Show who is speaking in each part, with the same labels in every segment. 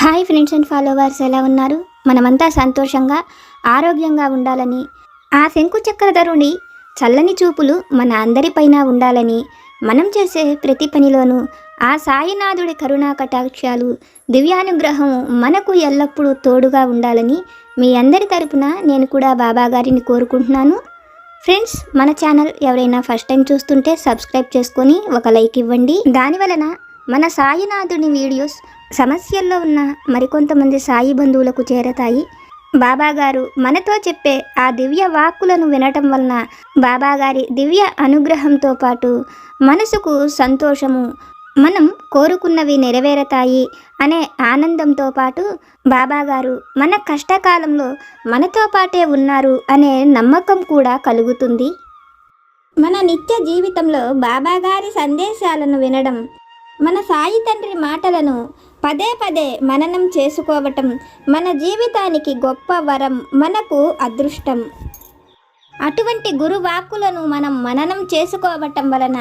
Speaker 1: Hi friends and followers, ఎలా ఉన్నారు? మనమంతా సంతోషంగా ఆరోగ్యంగా ఉండాలని, ఆ శంకు చక్రధరుని చల్లని చూపులు మన అందరిపైన ఉండాలని, మనం చేసే ప్రతి పనిలోనూ ఆ సాయినాథుడి కరుణా కటాక్షాలు, దివ్యానుగ్రహం మనకు ఎల్లప్పుడూ తోడుగా ఉండాలని మీ అందరి తరపున నేను కూడా బాబా గారిని కోరుకుంటున్నాను. ఫ్రెండ్స్, మన ఛానల్ ఎవరైనా ఫస్ట్ టైం చూస్తుంటే సబ్స్క్రైబ్ చేసుకొని ఒక లైక్ ఇవ్వండి. దానివలన మన సాయినాథుని వీడియోస్ సమస్యల్లో ఉన్న మరికొంతమంది సాయి బంధువులకు చేరతాయి. బాబాగారు మనతో చెప్పే ఆ దివ్య వాక్కులను వినటం వలన బాబాగారి దివ్య అనుగ్రహంతో పాటు మనసుకు సంతోషము, మనం కోరుకున్నవి నెరవేరతాయి అనే ఆనందంతో పాటు బాబాగారు మన కష్టకాలంలో మనతో పాటే ఉన్నారు అనే నమ్మకం కూడా కలుగుతుంది. మన నిత్య జీవితంలో బాబాగారి సందేశాలను వినడం, మన సాయి తండ్రి మాటలను పదే పదే మననం చేసుకోవటం మన జీవితానికి గొప్ప వరం, మనకు అదృష్టం. అటువంటి గురువాక్కులను మనం మననం చేసుకోవటం వలన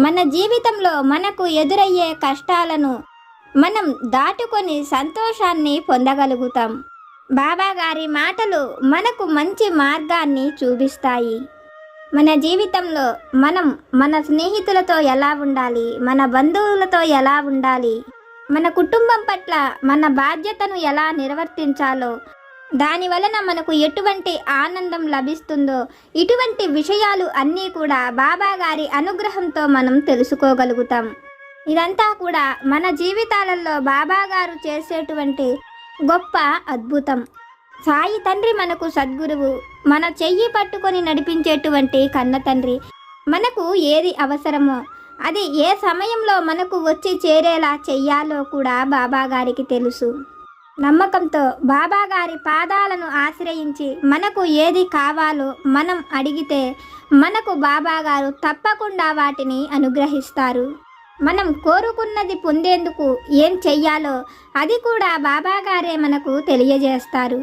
Speaker 1: మన జీవితంలో మనకు ఎదురయ్యే కష్టాలను మనం దాటుకొని సంతోషాన్ని పొందగలుగుతాం. బాబాగారి మాటలు మనకు మంచి మార్గాన్ని చూపిస్తాయి. మన జీవితంలో మనం మన స్నేహితులతో ఎలా ఉండాలి, మన బంధువులతో ఎలా ఉండాలి, మన కుటుంబం పట్ల మన బాధ్యతను ఎలా నిర్వర్తించాలో, దాని వలన మనకు ఎటువంటి ఆనందం లభిస్తుందో, ఇటువంటి విషయాలు అన్నీ కూడా బాబాగారి అనుగ్రహంతో మనం తెలుసుకోగలుగుతాం. ఇదంతా కూడా మన జీవితాలలో బాబాగారు చేసేటువంటి గొప్ప అద్భుతం. సాయి తండ్రి మనకు సద్గురువు, మన చెయ్యి పట్టుకొని నడిపించేటువంటి కన్న తండ్రి. మనకు ఏది అవసరమో అది ఏ సమయంలో మనకు వచ్చి చేరేలా చెయ్యాలో కూడా బాబాగారికి తెలుసు. నమ్మకంతో బాబాగారి పాదాలను ఆశ్రయించి మనకు ఏది కావాలో మనం అడిగితే మనకు బాబాగారు తప్పకుండా వాటిని అనుగ్రహిస్తారు. మనం కోరుకున్నది పొందేందుకు ఏం చెయ్యాలో అది కూడా బాబాగారే మనకు తెలియజేస్తారు.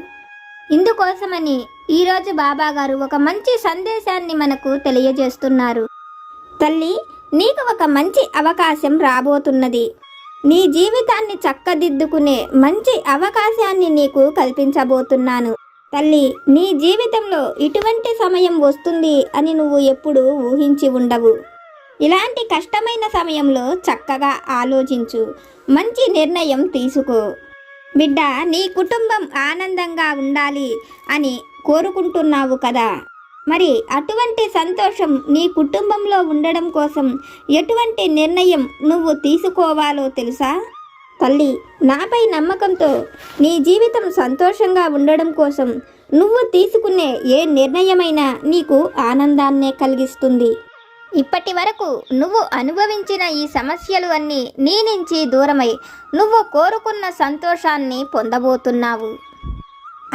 Speaker 1: ఇందుకోసమని ఈరోజు బాబాగారు ఒక మంచి సందేశాన్ని మనకు తెలియజేస్తున్నారు. తల్లి, నీకు ఒక మంచి అవకాశం రాబోతున్నది. నీ జీవితాన్ని చక్కదిద్దుకునే మంచి అవకాశాన్ని నీకు కల్పించబోతున్నాను. తల్లి, నీ జీవితంలో ఇటువంటి సమయం వస్తుంది అని నువ్వు ఎప్పుడూ ఊహించి ఉండవు. ఇలాంటి కష్టమైన సమయంలో చక్కగా ఆలోచించు, మంచి నిర్ణయం తీసుకో. బిడ్డ, నీ కుటుంబం ఆనందంగా ఉండాలి అని కోరుకుంటున్నావు కదా, మరి అటువంటి సంతోషం నీ కుటుంబంలో ఉండడం కోసం ఎటువంటి నిర్ణయం నువ్వు తీసుకోవాలో తెలుసా? తల్లి, నాపై నమ్మకంతో నీ జీవితం సంతోషంగా ఉండడం కోసం నువ్వు తీసుకునే ఏ నిర్ణయమైనా నీకు ఆనందాన్నే కలిగిస్తుంది. ఇప్పటి వరకు నువ్వు అనుభవించిన ఈ సమస్యలు అన్నీ నీ నుంచి దూరమై నువ్వు కోరుకున్న సంతోషాన్ని పొందబోతున్నావు.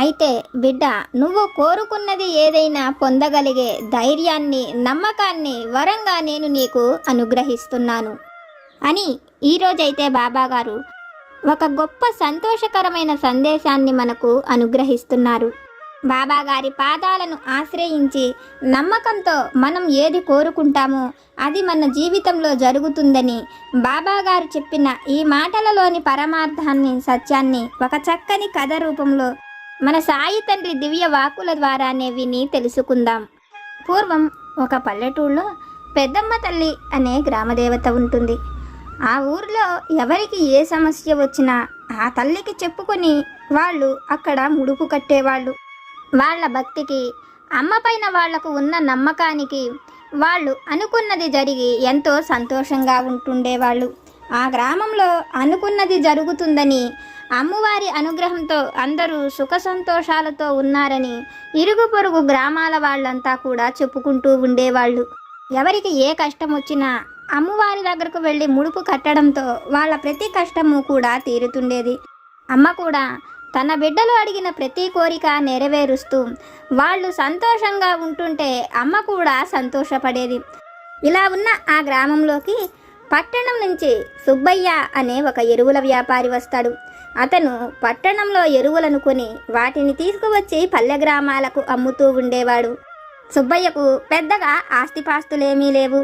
Speaker 1: అయితే బిడ్డ, నువ్వు కోరుకున్నది ఏదైనా పొందగలిగే ధైర్యాన్ని, నమ్మకాన్ని వరంగా నేను నీకు అనుగ్రహిస్తున్నాను అని ఈరోజైతే బాబాగారు ఒక గొప్ప సంతోషకరమైన సందేశాన్ని మనకు అనుగ్రహిస్తున్నారు. బాబాగారి పాదాలను ఆశ్రయించి నమ్మకంతో మనం ఏది కోరుకుంటామో అది మన జీవితంలో జరుగుతుందని బాబాగారు చెప్పిన ఈ మాటలలోని పరమార్థాన్ని, సత్యాన్ని ఒక చక్కని కథ రూపంలో మన సాయి తండ్రి దివ్య వాక్కుల ద్వారానే విని తెలుసుకుందాం. పూర్వం ఒక పల్లెటూళ్ళలో పెద్దమ్మ తల్లి అనే గ్రామదేవత ఉంటుంది. ఆ ఊరిలో ఎవరికి ఏ సమస్య వచ్చినా ఆ తల్లికి చెప్పుకొని వాళ్ళు అక్కడ ముడుపు కట్టేవాళ్ళు. వాళ్ళ భక్తికి, అమ్మపైన వాళ్లకు ఉన్న నమ్మకానికి వాళ్ళు అనుకున్నది జరిగి ఎంతో సంతోషంగా ఉంటుండేవాళ్ళు. ఆ గ్రామంలో అనుకున్నది జరుగుతుందని, అమ్మవారి అనుగ్రహంతో అందరూ సుఖ సంతోషాలతో ఉన్నారని ఇరుగు పొరుగు గ్రామాల వాళ్ళంతా కూడా చెప్పుకుంటూ ఉండేవాళ్ళు. ఎవరికి ఏ కష్టం వచ్చినా అమ్మవారి దగ్గరకు వెళ్ళి ముడుపు కట్టడంతో వాళ్ళ ప్రతి కష్టము కూడా తీరుతుండేది. అమ్మ కూడా తన బిడ్డలు అడిగిన ప్రతి కోరిక నెరవేరుస్తూ వాళ్ళు సంతోషంగా ఉంటుంటే అమ్మ కూడా సంతోషపడేది. ఇలా ఉన్న ఆ గ్రామంలోకి పట్టణం నుంచి సుబ్బయ్య అనే ఒక ఎరువుల వ్యాపారి వస్తాడు. అతను పట్టణంలో ఎరువులను కొని వాటిని తీసుకువచ్చి పల్లె గ్రామాలకు అమ్ముతూ ఉండేవాడు. సుబ్బయ్యకు పెద్దగా ఆస్తిపాస్తులేమీ లేవు.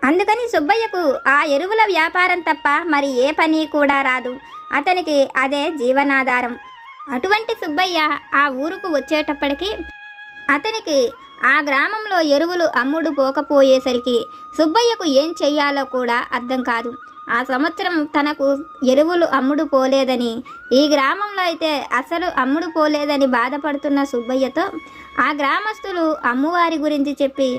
Speaker 1: అందుకని సుబ్బయ్యకు ఆ ఎరువుల వ్యాపారం తప్ప మరి ఏ పని కూడా రాదు. అతనికి అదే జీవనాధారం. అటువంటి సుబ్బయ్య ఆ ఊరుకు వచ్చేటప్పటికి అతనికి ఆ గ్రామంలో ఎరువులు అమ్ముడు పోకపోయేసరికి సుబ్బయ్యకు ఏం చెయ్యాలో కూడా అర్థం కాదు. ఆ సంవత్సరం తనకు ఎరువులు అమ్ముడు పోలేదని, ఈ గ్రామంలో అయితే అసలు అమ్ముడు పోలేదని బాధపడుతున్న సుబ్బయ్యతో ఆ గ్రామస్తులు అమ్మవారి గురించి చెప్పి,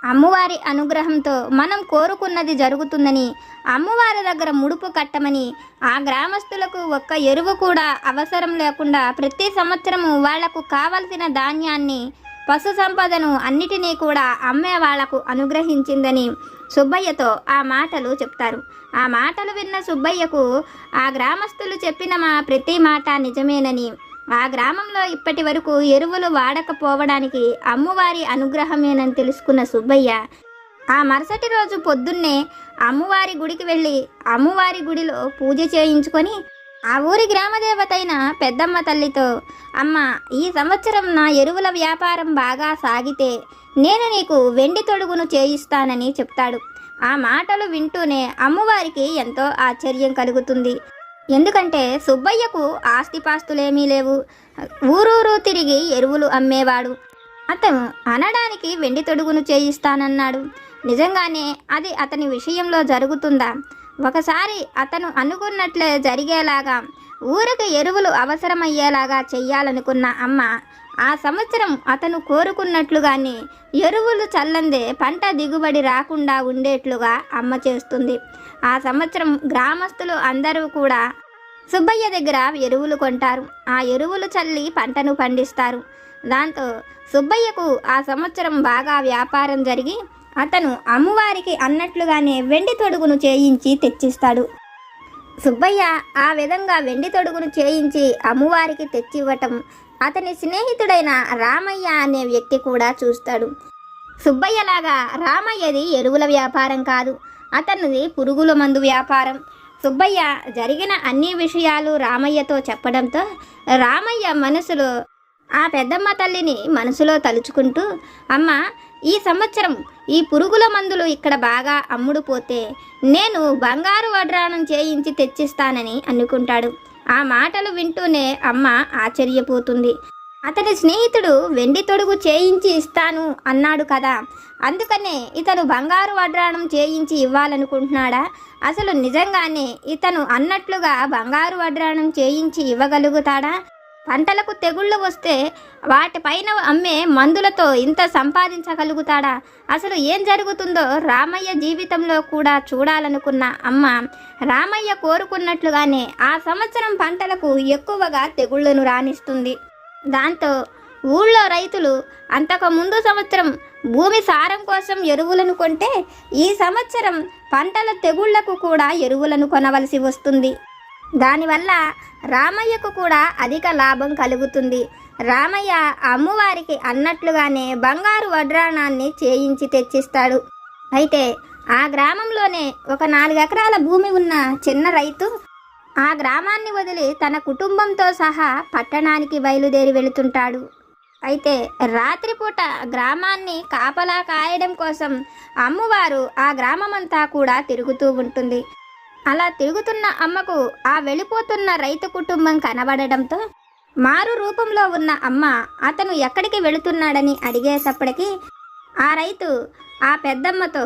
Speaker 1: అమ్మవారి అనుగ్రహంతో మనం కోరుకున్నది జరుగుతుందని, అమ్మవారి దగ్గర ముడుపు కట్టమని, ఆ గ్రామస్తులకు ఒక్క ఎరువు కూడా అవసరం లేకుండా ప్రతి సంవత్సరము వాళ్లకు కావలసిన ధాన్యాన్ని, పశు సంపదను అన్నిటినీ కూడా అమ్మే వాళ్లకు అనుగ్రహించిందని సుబ్బయ్యతో ఆ మాటలు చెప్తారు. ఆ మాటలు విన్న సుబ్బయ్యకు ఆ గ్రామస్తులు చెప్పిన ప్రతి మాట నిజమేనని, ఆ గ్రామంలో ఇప్పటి వరకు ఎరువులు వాడకపోవడానికి అమ్మవారి అనుగ్రహమేనని తెలుసుకున్న సుబ్బయ్య ఆ మరుసటి రోజు పొద్దున్నే అమ్మవారి గుడికి వెళ్ళి అమ్మవారి గుడిలో పూజ చేయించుకొని ఆ ఊరి గ్రామదేవతైన పెద్దమ్మ తల్లితో, అమ్మ, ఈ సంవత్సరం నా ఎరువుల వ్యాపారం బాగా సాగితే నేను నీకు వెండి తొడుగును చేయిస్తానని చెప్తాడు. ఆ మాటలు వింటూనే అమ్మవారికి ఎంతో ఆశ్చర్యం కలుగుతుంది. ఎందుకంటే సుబ్బయ్యకు ఆస్తిపాస్తులేమీ లేవు. ఊరూరు తిరిగి ఎరువులు అమ్మేవాడు. అతను అనడానికి వెండి తొడుగును చేయిస్తానన్నాడు. నిజంగానే అది అతని విషయంలో జరుగుతుందా? ఒకసారి అతను అనుకున్నట్లే జరిగేలాగా ఊరికి ఎరువులు అవసరమయ్యేలాగా చెయ్యాలనుకున్న అమ్మ ఆ సంవత్సరం అతను కోరుకున్నట్లుగానే ఎరువులు చల్లందే పంట దిగుబడి రాకుండా ఉండేట్లుగా అమ్మ చేస్తుంది. ఆ సంవత్సరం గ్రామస్తులు అందరూ కూడా సుబ్బయ్య దగ్గర ఎరువులు కొంటారు. ఆ ఎరువులు చల్లి పంటను పండిస్తారు. దాంతో సుబ్బయ్యకు ఆ సంవత్సరం బాగా వ్యాపారం జరిగి అతను అమ్మవారికి అన్నట్లుగానే వెండి తొడుగును చేయించి తెచ్చిస్తాడు. సుబ్బయ్య ఆ విధంగా వెండి తొడుగును చేయించి అమ్మవారికి తెచ్చివ్వటం అతని స్నేహితుడైన రామయ్య అనే వ్యక్తి కూడా చూస్తాడు. సుబ్బయ్యలాగా రామయ్యది ఎరువుల వ్యాపారం కాదు, అతనిది పురుగుల మందు వ్యాపారం. సుబ్బయ్య జరిగిన అన్ని విషయాలు రామయ్యతో చెప్పడంతో రామయ్య మనసులో ఆ పెద్దమ్మ తల్లిని మనసులో తలుచుకుంటూ, అమ్మ, ఈ సంవత్సరం ఈ పురుగుల మందులు ఇక్కడ బాగా అమ్ముడుపోతే నేను బంగారు వడ్రాణం చేయించి తెచ్చిస్తానని అనుకుంటాడు. ఆ మాటలు వింటూనే అమ్మ ఆశ్చర్యపోతుంది. అతని స్నేహితుడు వెండి తొడుగు చేయించి ఇస్తాను అన్నాడు కదా, అందుకనే ఇతను బంగారు వడ్రాణం చేయించి ఇవ్వాలనుకుంటున్నాడా? అసలు నిజంగానే ఇతను అన్నట్లుగా బంగారు వడ్రాణం చేయించి ఇవ్వగలుగుతాడా? పంటలకు తెగుళ్ళు వస్తే వాటిపైన అమ్మే మందులతో ఇంత సంపాదించగలుగుతాడా? అసలు ఏం జరుగుతుందో రామయ్య జీవితంలో కూడా చూడాలనుకున్న అమ్మ రామయ్య కోరుకున్నట్లుగానే ఆ సంవత్సరం పంటలకు ఎక్కువగా తెగుళ్లను రాణిస్తుంది. దాంతో ఊళ్ళో రైతులు అంతకు ముందు సంవత్సరం భూమి సారం కోసం ఎరువులను కొంటే ఈ సంవత్సరం పంటల తెగుళ్లకు కూడా ఎరువులను కొనవలసి వస్తుంది. దానివల్ల రామయ్యకు కూడా అధిక లాభం కలుగుతుంది. రామయ్య అమ్మవారికి అన్నట్లుగానే బంగారు వడ్రాణాన్ని చేయించి తెచ్చిస్తాడు. అయితే ఆ గ్రామంలోనే ఒక 4 ఎకరాల భూమి ఉన్న చిన్న రైతు ఆ గ్రామాన్ని వదిలి తన కుటుంబంతో సహా పట్టణానికి బయలుదేరి వెళుతుంటాడు. అయితే రాత్రిపూట గ్రామాన్ని కాపలా కాయడం కోసం అమ్మవారు ఆ గ్రామమంతా కూడా తిరుగుతూ ఉంటుంది. అలా తిరుగుతున్న అమ్మకు ఆ వెళ్ళిపోతున్న రైతు కుటుంబం కనబడడంతో మారు రూపంలో ఉన్న అమ్మ అతను ఎక్కడికి వెళుతున్నాడని అడిగేటప్పటికి ఆ రైతు ఆ పెద్దమ్మతో,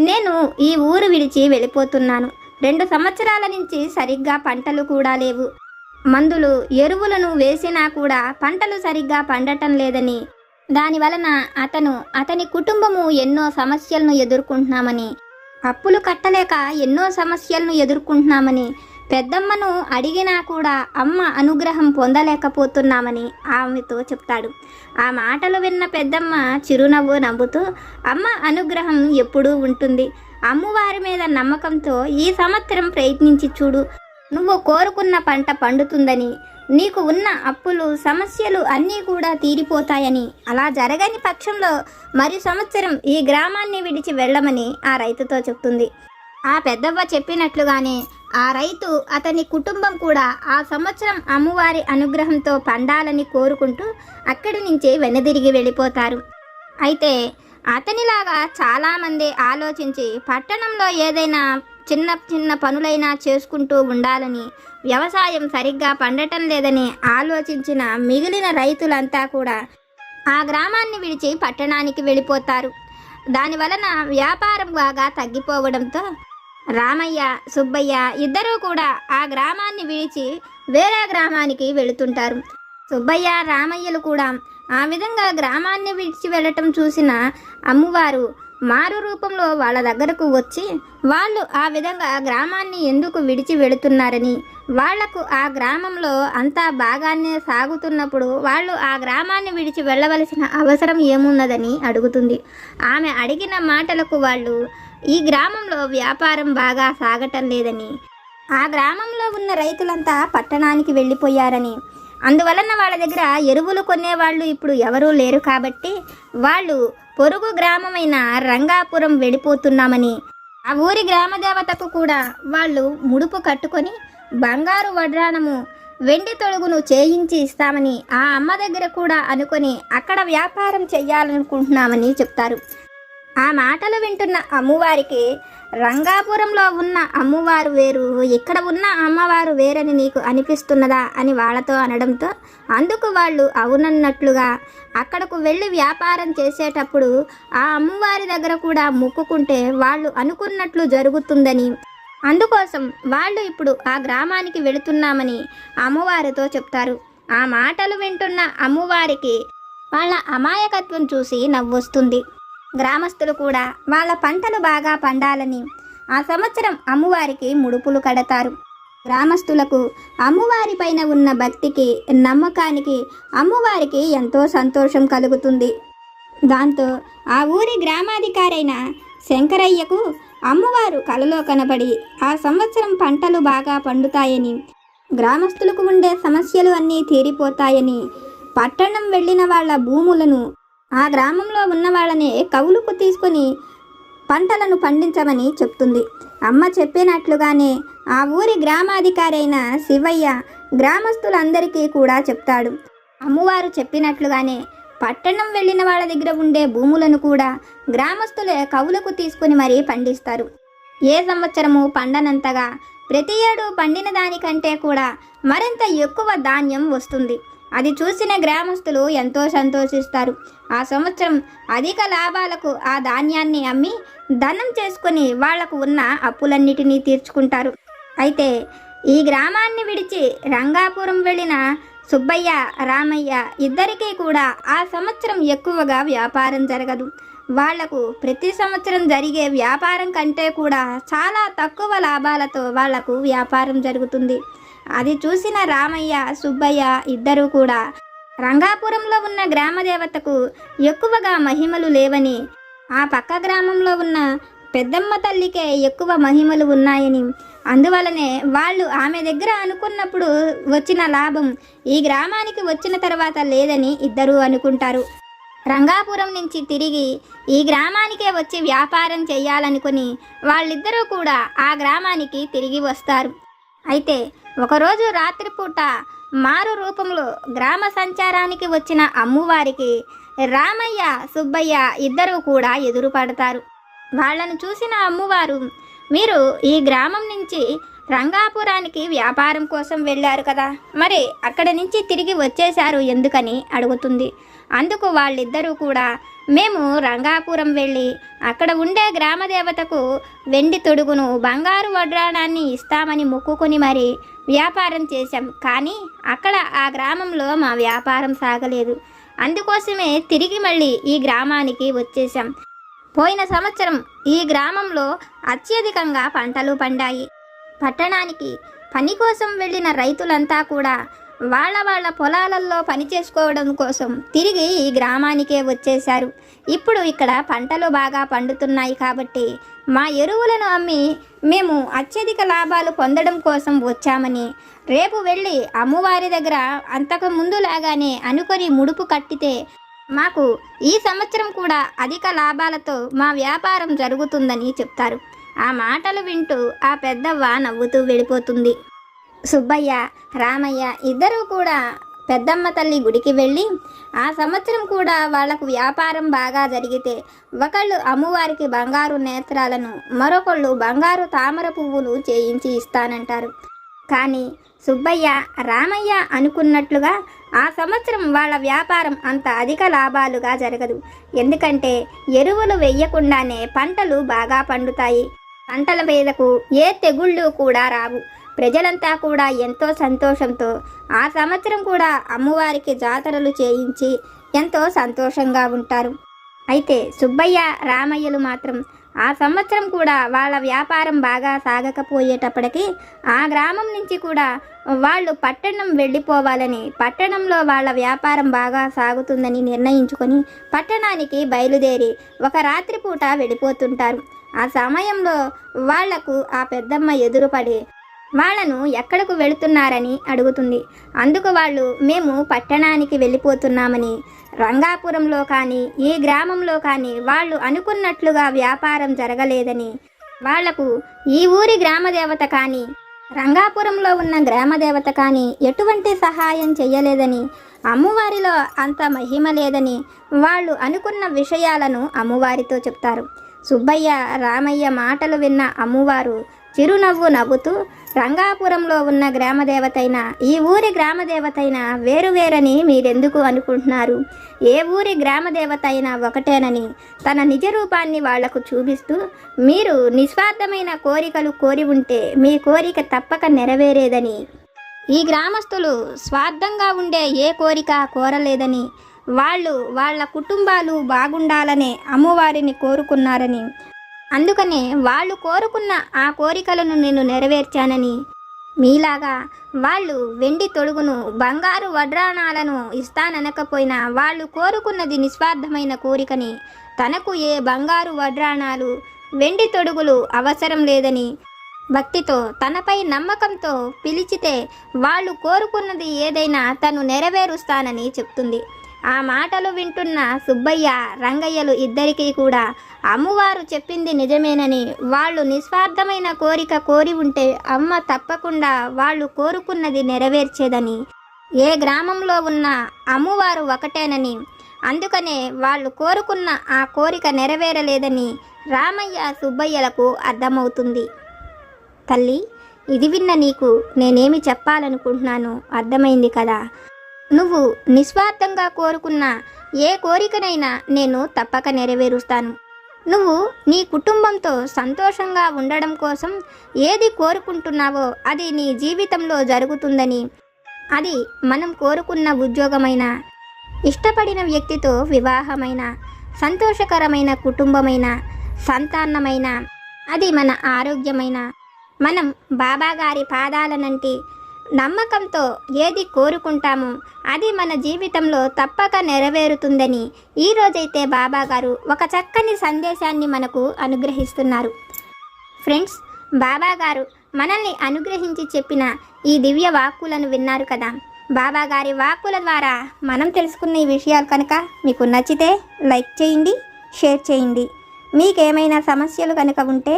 Speaker 1: నేను ఈ ఊరు విడిచి వెళ్ళిపోతున్నాను. 2 సంవత్సరాల నుంచి సరిగ్గా పంటలు కూడా లేవు. మందులు ఎరువులను వేసినా కూడా పంటలు సరిగ్గా పండటం లేదని, దానివలన అతని కుటుంబము ఎన్నో సమస్యలను ఎదుర్కొంటున్నామని, అప్పులు కట్టలేక ఎన్నో సమస్యలను ఎదుర్కొంటున్నామని, పెద్దమ్మను అడిగినా కూడా అమ్మ అనుగ్రహం పొందలేకపోతున్నామని ఆమెతో చెప్తాడు. ఆ మాటలు విన్న పెద్దమ్మ చిరునవ్వు నవ్వుతూ, అమ్మ అనుగ్రహం ఎప్పుడూ ఉంటుంది. అమ్మవారి మీద నమ్మకంతో ఈ సంవత్సరం ప్రయత్నించి చూడు. నువ్వు కోరుకున్న పంట పండుతుందని, నీకు ఉన్న అప్పులు సమస్యలు అన్నీ కూడా తీరిపోతాయని, అలా జరగని పక్షంలో మరి సంవత్సరం ఈ గ్రామాన్ని విడిచి వెళ్ళమని ఆ రైతుతో చెప్తుంది. ఆ పెద్దవ్వ చెప్పినట్లుగానే ఆ రైతు అతని కుటుంబం కూడా ఆ సంవత్సరం అమ్మవారి అనుగ్రహంతో పండాలని కోరుకుంటూ అక్కడి నుంచి వెనుదిరిగి వెళ్ళిపోతారు. అయితే అతనిలాగా చాలామంది ఆలోచించి పట్టణంలో ఏదైనా చిన్న చిన్న పనులైనా చేసుకుంటూ ఉండాలని, వ్యవసాయం సరిగ్గా పండటం లేదని ఆలోచించిన మిగిలిన రైతులంతా కూడా ఆ గ్రామాన్ని విడిచి పట్టణానికి వెళ్ళిపోతారు. దానివలన వ్యాపారం బాగా తగ్గిపోవడంతో రామయ్య, సుబ్బయ్య ఇద్దరూ కూడా ఆ గ్రామాన్ని విడిచి వేరే గ్రామానికి వెళుతుంటారు. సుబ్బయ్య, రామయ్యలు కూడా ఆ విధంగా గ్రామాన్ని విడిచి వెళ్ళటం చూసిన అమ్మవారు మారు రూపంలో వాళ్ళ దగ్గరకు వచ్చి వాళ్ళు ఆ విధంగా గ్రామాన్ని ఎందుకు విడిచి వెళుతున్నారని, వాళ్లకు ఆ గ్రామంలో అంతా బాగానే సాగుతున్నప్పుడు వాళ్ళు ఆ గ్రామాన్ని విడిచి వెళ్ళవలసిన అవసరం ఏమున్నదని అడుగుతుంది. ఆమె అడిగిన మాటలకు వాళ్ళు ఈ గ్రామంలో వ్యాపారం బాగా సాగటం లేదని, ఆ గ్రామంలో ఉన్న రైతులంతా పట్టణానికి వెళ్ళిపోయారని, అందువలన వాళ్ళ దగ్గర ఎరువులు కొనేవాళ్ళు ఇప్పుడు ఎవరూ లేరు కాబట్టి వాళ్ళు పొరుగు గ్రామమైన రంగాపురం వెళ్ళిపోతున్నామని, ఆ ఊరి గ్రామదేవతకు కూడా వాళ్ళు ముడుపు కట్టుకొని బంగారు వడ్రాణము, వెండి తొడుగును చేయించి ఇస్తామని ఆ అమ్మ దగ్గర కూడా అనుకొని అక్కడ వ్యాపారం చెయ్యాలనుకుంటున్నామని చెప్తారు. ఆ మాటలు వింటున్న అమ్మవారికి రంగాపురంలో ఉన్న అమ్మవారు వేరు, ఇక్కడ ఉన్న అమ్మవారు వేరని నీకు అనిపిస్తున్నదా అని వాళ్ళతో అనడంతో అందుకు వాళ్ళు అవునన్నట్లుగా అక్కడకు వెళ్ళి వ్యాపారం చేసేటప్పుడు ఆ అమ్మవారి దగ్గర కూడా మొక్కుకుంటే వాళ్ళు అనుకున్నట్లు జరుగుతుందని, అందుకోసం వాళ్ళు ఇప్పుడు ఆ గ్రామానికి వెళుతున్నామని అమ్మవారితో చెప్తారు. ఆ మాటలు వింటున్న అమ్మవారికి వాళ్ళ అమాయకత్వం చూసి నవ్వొస్తుంది. గ్రామస్తులు కూడా వాళ్ళ పంటలు బాగా పండాలని ఆ సంవత్సరం అమ్మవారికి ముడుపులు కడతారు. గ్రామస్తులకు అమ్మవారి పైన ఉన్న భక్తికి, నమ్మకానికి అమ్మవారికి ఎంతో సంతోషం కలుగుతుంది. దాంతో ఆ ఊరి గ్రామాధికారైన శంకరయ్యకు అమ్మవారు కలలో కనబడి ఆ సంవత్సరం పంటలు బాగా పండుతాయని, గ్రామస్తులకు ఉండే సమస్యలు అన్నీ తీరిపోతాయని, పట్టణం వెళ్ళిన వాళ్ళ భూములను ఆ గ్రామంలో ఉన్న వాళ్ళనే కవులుకు తీసుకొని పంటలను పండించమని చెప్తుంది. అమ్మ చెప్పినట్లుగానే ఆ ఊరి గ్రామాధికారి అయిన శివయ్య గ్రామస్తులందరికీ కూడా చెప్తాడు. అమ్మవారు చెప్పినట్లుగానే పట్టణం వెళ్ళిన వాళ్ళ దగ్గర ఉండే భూములను కూడా గ్రామస్తులే కవులకు తీసుకుని మరీ పండిస్తారు. ఏ సంవత్సరము పండనంతగా ప్రతి ఏడు పండిన దానికంటే కూడా మరింత ఎక్కువ ధాన్యం వస్తుంది. అది చూసిన గ్రామస్తులు ఎంతో సంతోషిస్తారు. ఆ సంవత్సరం అధిక లాభాలకు ఆ ధాన్యాన్ని అమ్మి ధనం చేసుకుని వాళ్లకు ఉన్న అప్పులన్నిటినీ తీర్చుకుంటారు. అయితే ఈ గ్రామాన్ని విడిచి రంగాపురం వెళ్ళిన సుబ్బయ్య, రామయ్య ఇద్దరికీ కూడా ఆ సంవత్సరం ఎక్కువగా వ్యాపారం జరగదు. వాళ్లకు ప్రతి సంవత్సరం జరిగే వ్యాపారం కంటే కూడా చాలా తక్కువ లాభాలతో వాళ్లకు వ్యాపారం జరుగుతుంది. అది చూసిన రామయ్య, సుబ్బయ్య ఇద్దరూ కూడా రంగాపురంలో ఉన్న గ్రామదేవతకు ఎక్కువగా మహిమలు లేవని, ఆ పక్క గ్రామంలో ఉన్న పెద్దమ్మ తల్లికే ఎక్కువ మహిమలు ఉన్నాయని, అందువలనే వాళ్ళు ఆమె దగ్గర అనుకున్నప్పుడు వచ్చిన లాభం ఈ గ్రామానికి వచ్చిన తర్వాత లేదని ఇద్దరూ అనుకుంటారు. రంగాపురం నుంచి తిరిగి ఈ గ్రామానికే వచ్చి వ్యాపారం చేయాలనుకుని వాళ్ళిద్దరూ కూడా ఆ గ్రామానికి తిరిగి వస్తారు. అయితే ఒకరోజు రాత్రిపూట మారు రూపంలో గ్రామ సంచారానికి వచ్చిన అమ్మవారికి రామయ్య, సుబ్బయ్య ఇద్దరూ కూడా ఎదురుపడతారు. వాళ్లను చూసిన అమ్మవారు, మీరు ఈ గ్రామం నుంచి రంగాపురానికి వ్యాపారం కోసం వెళ్ళారు కదా, మరి అక్కడి నుంచి తిరిగి వచ్చేశారు ఎందుకని అడుగుతుంది. అందుకు వాళ్ళిద్దరూ కూడా, మేము రంగాపురం వెళ్ళి అక్కడ ఉండే గ్రామదేవతకు వెండి తొడుగును, బంగారు వడ్రాణాన్ని ఇస్తామని మొక్కుకొని మరి వ్యాపారం చేశాం. కానీ అక్కడ ఆ గ్రామంలో మా వ్యాపారం సాగలేదు. అందుకోసమే తిరిగి మళ్ళీ ఈ గ్రామానికి వచ్చేసాం. పోయిన సంవత్సరం ఈ గ్రామంలో అత్యధికంగా పంటలు పండాయి. పట్టణానికి పని కోసం వెళ్ళిన రైతులంతా కూడా వాళ్ళ పొలాలలో పని చేసుకోవడం కోసం తిరిగి ఈ గ్రామానికే వచ్చేశారు. ఇప్పుడు ఇక్కడ పంటలు బాగా పండుతున్నాయి కాబట్టి మా ఎరువులను అమ్మి మేము అత్యధిక లాభాలు పొందడం కోసం వచ్చామని, రేపు వెళ్ళి అమ్మవారి దగ్గర అంతకు ముందులాగానే అనుకొని ముడుపు కట్టితే మాకు ఈ సంవత్సరం కూడా అధిక లాభాలతో మా వ్యాపారం జరుగుతుందని చెప్తారు. ఆ మాటలు వింటూ ఆ పెద్దవ్వ నవ్వుతూ వెళ్ళిపోతుంది. సుబ్బయ్య, రామయ్య ఇద్దరూ కూడా పెద్దమ్మ తల్లి గుడికి వెళ్ళి ఆ సంవత్సరం కూడా వాళ్లకు వ్యాపారం బాగా జరిగితే ఒకళ్ళు అమ్మవారికి బంగారు నేత్రాలను, మరొకళ్ళు బంగారు తామర పువ్వులు చేయించి ఇస్తానంటారు. కానీ సుబ్బయ్య, రామయ్య అనుకున్నట్లుగా ఆ సంవత్సరం వాళ్ళ వ్యాపారం అంత అధిక లాభాలుగా జరగదు. ఎందుకంటే ఎరువులు వెయ్యకుండానే పంటలు బాగా పండుతాయి. పంటల మీదకు ఏ తెగుళ్ళు కూడా రావు. ప్రజలంతా కూడా ఎంతో సంతోషంతో ఆ సంవత్సరం కూడా అమ్మవారికి జాతరలు చేయించి ఎంతో సంతోషంగా ఉంటారు. అయితే సుబ్బయ్య, రామయ్యలు మాత్రం ఆ సంవత్సరం కూడా వాళ్ళ వ్యాపారం బాగా సాగకపోయేటప్పటికీ ఆ గ్రామం నుంచి కూడా వాళ్ళు పట్టణం వెళ్ళిపోవాలని, పట్టణంలో వాళ్ళ వ్యాపారం బాగా సాగుతుందని నిర్ణయించుకొని పట్టణానికి బయలుదేరి ఒక రాత్రిపూట వెళ్ళిపోతుంటారు. ఆ సమయంలో వాళ్లకు ఆ పెద్దమ్మ ఎదురుపడి వాళ్ళను ఎక్కడకు వెళుతున్నారని అడుగుతుంది. అందుకు వాళ్ళు, మేము పట్టణానికి వెళ్ళిపోతున్నామని, రంగాపురంలో కానీ ఈ గ్రామంలో కానీ వాళ్ళు అనుకున్నట్లుగా వ్యాపారం జరగలేదని, వాళ్లకు ఈ ఊరి గ్రామదేవత కానీ రంగాపురంలో ఉన్న గ్రామదేవత కానీ ఎటువంటి సహాయం చెయ్యలేదని, అమ్మవారిలో అంత మహిమ లేదని వాళ్ళు అనుకున్న విషయాలను అమ్మవారితో చెప్తారు. సుబ్బయ్య, రామయ్య మాటలు విన్న అమ్మవారు చిరునవ్వు నవ్వుతూ, రంగాపురంలో ఉన్న గ్రామదేవతైనా ఈ ఊరి గ్రామదేవతైనా వేరువేరని మీరెందుకు అనుకుంటున్నారు? ఏ ఊరి గ్రామదేవత అయినా ఒకటేనని తన నిజ రూపాన్ని వాళ్లకు చూపిస్తూ, మీరు నిస్వార్థమైన కోరికలు కోరి ఉంటే మీ కోరిక తప్పక నెరవేరేదని, ఈ గ్రామస్తులు స్వార్థంగా ఉండే ఏ కోరిక కోరలేదని, వాళ్ళు వాళ్ళ కుటుంబాలు బాగుండాలనే అమ్మవారిని కోరుకున్నారని, అందుకనే వాళ్ళు కోరుకున్న ఆ కోరికలను నేను నెరవేర్చానని, మీలాగా వాళ్ళు వెండి తొడుగును, బంగారు వడ్రాణాలను ఇస్తాననకపోయినా వాళ్ళు కోరుకున్నది నిస్వార్థమైన కోరికని, తనకు ఏ బంగారు వడ్రాణాలు, వెండి తొడుగులు అవసరం లేదని, భక్తితో తనపై నమ్మకంతో పిలిచితే వాళ్ళు కోరుకున్నది ఏదైనా తను నెరవేరుస్తానని చెప్తుంది. ఆ మాటలు వింటున్న సుబ్బయ్య, రంగయ్యలు ఇద్దరికీ కూడా అమ్మవారు చెప్పింది నిజమేనని, వాళ్ళు నిస్వార్థమైన కోరిక కోరి ఉంటే అమ్మ తప్పకుండా వాళ్ళు కోరుకున్నది నెరవేర్చేదని, ఏ గ్రామంలో ఉన్న అమ్మవారు ఒకటేనని, అందుకనే వాళ్ళు కోరుకున్న ఆ కోరిక నెరవేరలేదని రామయ్య, సుబ్బయ్యలకు అర్థమవుతుంది. తల్లి, ఇది విన్న నీకు నేనేమి చెప్పాలనుకుంటున్నానో అర్థమైంది కదా. నువ్వు నిస్వార్థంగా కోరుకున్న ఏ కోరికనైనా నేను తప్పక నెరవేరుస్తాను. నువ్వు నీ కుటుంబంతో సంతోషంగా ఉండడం కోసం ఏది కోరుకుంటున్నావో అది నీ జీవితంలో జరుగుతుందని, అది మనం కోరుకున్న ఉద్యోగమైన, ఇష్టపడిన వ్యక్తితో వివాహమైన, సంతోషకరమైన కుటుంబమైన, సంతానమైన, అది మన ఆరోగ్యమైన, మనం బాబాగారి పాదాలనంటి నమ్మకంతో ఏది కోరుకుంటామో అది మన జీవితంలో తప్పక నెరవేరుతుందని ఈరోజైతే బాబాగారు ఒక చక్కని సందేశాన్ని మనకు అనుగ్రహిస్తున్నారు. ఫ్రెండ్స్, బాబాగారు మనల్ని అనుగ్రహించి చెప్పిన ఈ దివ్య వాక్కులను విన్నారు కదా. బాబాగారి వాక్కుల ద్వారా మనం తెలుసుకున్న ఈ విషయాలు కనుక మీకు నచ్చితే లైక్ చేయండి, షేర్ చేయండి. మీకేమైనా సమస్యలు కనుక ఉంటే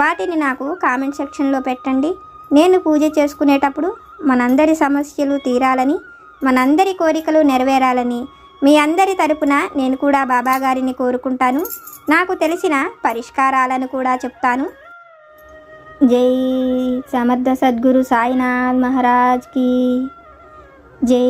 Speaker 1: వాటిని నాకు కామెంట్ సెక్షన్లో పెట్టండి. నేను పూజ చేసుకునేటప్పుడు మనందరి సమస్యలు తీరాలని, మనందరి కోరికలు నెరవేరాలని మీ అందరి తరపున నేను కూడా బాబాగారిని కోరుకుంటాను. నాకు తెలిసిన పరిష్కారాలను కూడా చెప్తాను. జై సమర్థ సద్గురు సాయినాథ్ మహారాజ్ కీ జై.